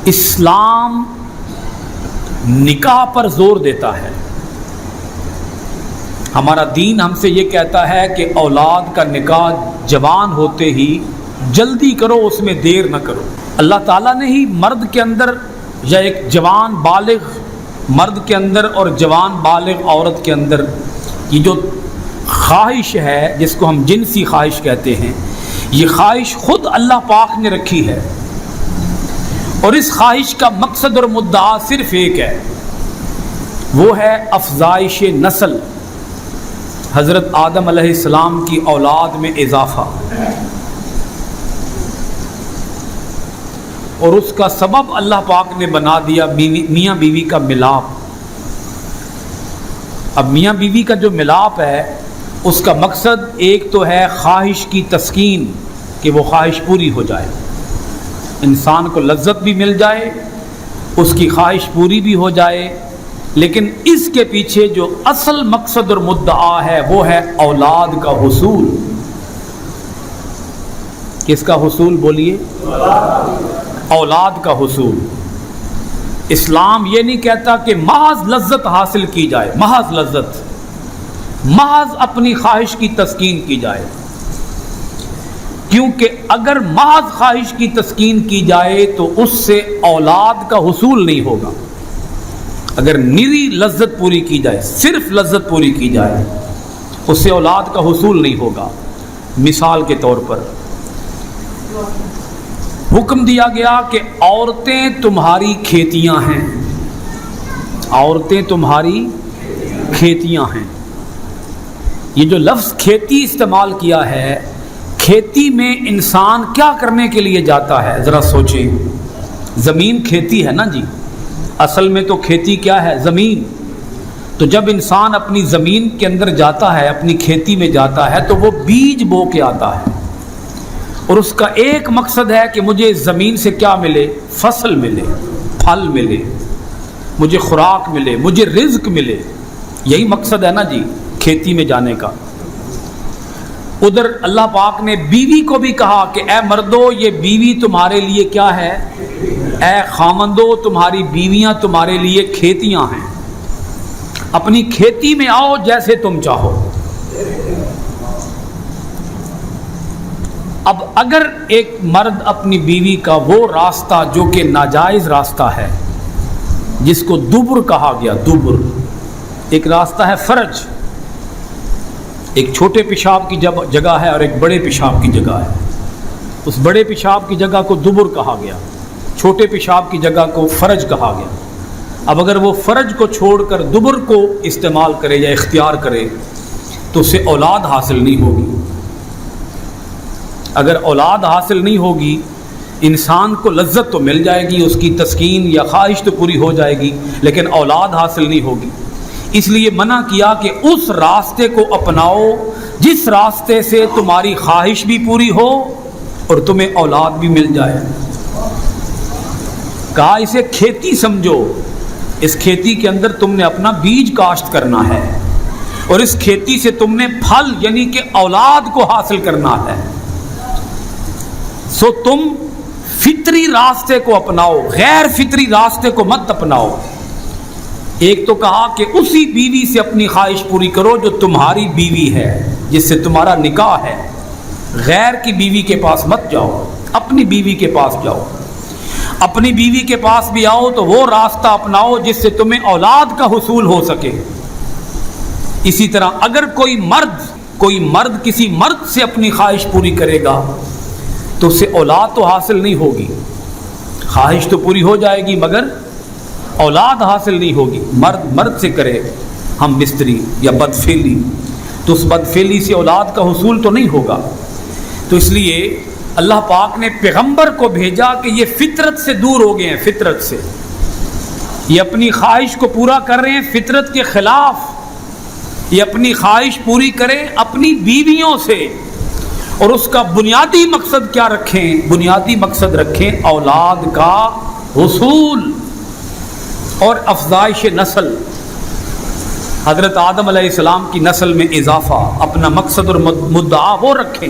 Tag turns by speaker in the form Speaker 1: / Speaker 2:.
Speaker 1: اسلام نکاح پر زور دیتا ہے. ہمارا دین ہم سے یہ کہتا ہے کہ اولاد کا نکاح جوان ہوتے ہی جلدی کرو، اس میں دیر نہ کرو. اللہ تعالیٰ نے ہی مرد کے اندر، یا ایک جوان بالغ مرد کے اندر اور جوان بالغ عورت کے اندر، یہ جو خواہش ہے جس کو ہم جنسی خواہش کہتے ہیں، یہ خواہش خود اللہ پاک نے رکھی ہے. اور اس خواہش کا مقصد اور مدعا صرف ایک ہے، وہ ہے افزائش نسل، حضرت آدم علیہ السلام کی اولاد میں اضافہ. اور اس کا سبب اللہ پاک نے بنا دیا میاں بیوی کا ملاپ. اب میاں بیوی کا جو ملاپ ہے اس کا مقصد ایک تو ہے خواہش کی تسکین، کہ وہ خواہش پوری ہو جائے، انسان کو لذت بھی مل جائے، اس کی خواہش پوری بھی ہو جائے. لیکن اس کے پیچھے جو اصل مقصد اور مدعا ہے وہ ہے اولاد کا حصول. کس کا حصول بولیے؟ اولاد کا حصول. اسلام یہ نہیں کہتا کہ محض لذت حاصل کی جائے، محض لذت، محض اپنی خواہش کی تسکین کی جائے. کیونکہ اگر محض خواہش کی تسکین کی جائے تو اس سے اولاد کا حصول نہیں ہوگا. اگر نری لذت پوری کی جائے، صرف لذت پوری کی جائے، اس سے اولاد کا حصول نہیں ہوگا. مثال کے طور پر حکم دیا گیا کہ عورتیں تمہاری کھیتیاں ہیں، عورتیں تمہاری کھیتیاں ہیں. یہ جو لفظ کھیتی استعمال کیا ہے، کھیتی میں انسان کیا کرنے کے لیے جاتا ہے؟ ذرا سوچیں. زمین کھیتی ہے نا جی، اصل میں تو کھیتی کیا ہے؟ زمین. تو جب انسان اپنی زمین کے اندر جاتا ہے، اپنی کھیتی میں جاتا ہے، تو وہ بیج بو کے آتا ہے، اور اس کا ایک مقصد ہے کہ مجھے زمین سے کیا ملے؟ فصل ملے، پھل ملے، مجھے خوراک ملے، مجھے رزق ملے. یہی مقصد ہے نا جی کھیتی میں جانے کا. ادھر اللہ پاک نے بیوی کو بھی کہا کہ اے مردو، یہ بیوی تمہارے لیے کیا ہے؟ اے خامندو، تمہاری بیویاں تمہارے لیے کھیتیاں ہیں. اپنی کھیتی میں آؤ جیسے تم چاہو. اب اگر ایک مرد اپنی بیوی کا وہ راستہ جو کہ ناجائز راستہ ہے، جس کو دبر کہا گیا، دبر ایک راستہ ہے فرج، ایک چھوٹے پیشاب کی جگہ ہے اور ایک بڑے پیشاب کی جگہ ہے. اس بڑے پیشاب کی جگہ کو دبر کہا گیا، چھوٹے پیشاب کی جگہ کو فرج کہا گیا. اب اگر وہ فرج کو چھوڑ کر دبر کو استعمال کرے یا اختیار کرے تو اسے اولاد حاصل نہیں ہوگی. اگر اولاد حاصل نہیں ہوگی، انسان کو لذت تو مل جائے گی، اس کی تسکین یا خواہش تو پوری ہو جائے گی، لیکن اولاد حاصل نہیں ہوگی. اس لیے منع کیا کہ اس راستے کو اپناؤ جس راستے سے تمہاری خواہش بھی پوری ہو اور تمہیں اولاد بھی مل جائے. کہا اسے کھیتی سمجھو، اس کھیتی کے اندر تم نے اپنا بیج کاشت کرنا ہے، اور اس کھیتی سے تم نے پھل یعنی کہ اولاد کو حاصل کرنا ہے. سو تم فطری راستے کو اپناؤ، غیر فطری راستے کو مت اپناؤ. ایک تو کہا کہ اسی بیوی سے اپنی خواہش پوری کرو جو تمہاری بیوی ہے، جس سے تمہارا نکاح ہے. غیر کی بیوی کے پاس مت جاؤ، اپنی بیوی کے پاس جاؤ. اپنی بیوی کے پاس بھی آؤ تو وہ راستہ اپناؤ جس سے تمہیں اولاد کا حصول ہو سکے. اسی طرح اگر کوئی مرد کسی مرد سے اپنی خواہش پوری کرے گا تو اسے اولاد تو حاصل نہیں ہوگی. خواہش تو پوری ہو جائے گی مگر اولاد حاصل نہیں ہوگی. مرد سے کرے ہم بستری یا بدفعلی تو اس بدفعلی سے اولاد کا حصول تو نہیں ہوگا. تو اس لیے اللہ پاک نے پیغمبر کو بھیجا کہ یہ فطرت سے دور ہو گئے ہیں. فطرت سے یہ اپنی خواہش کو پورا کر رہے ہیں فطرت کے خلاف. یہ اپنی خواہش پوری کرے اپنی بیویوں سے، اور اس کا بنیادی مقصد کیا رکھیں؟ بنیادی مقصد رکھیں اولاد کا حصول اور افزائش نسل. حضرت آدم علیہ السلام کی نسل میں اضافہ، اپنا مقصد اور مدعا وہ رکھیں.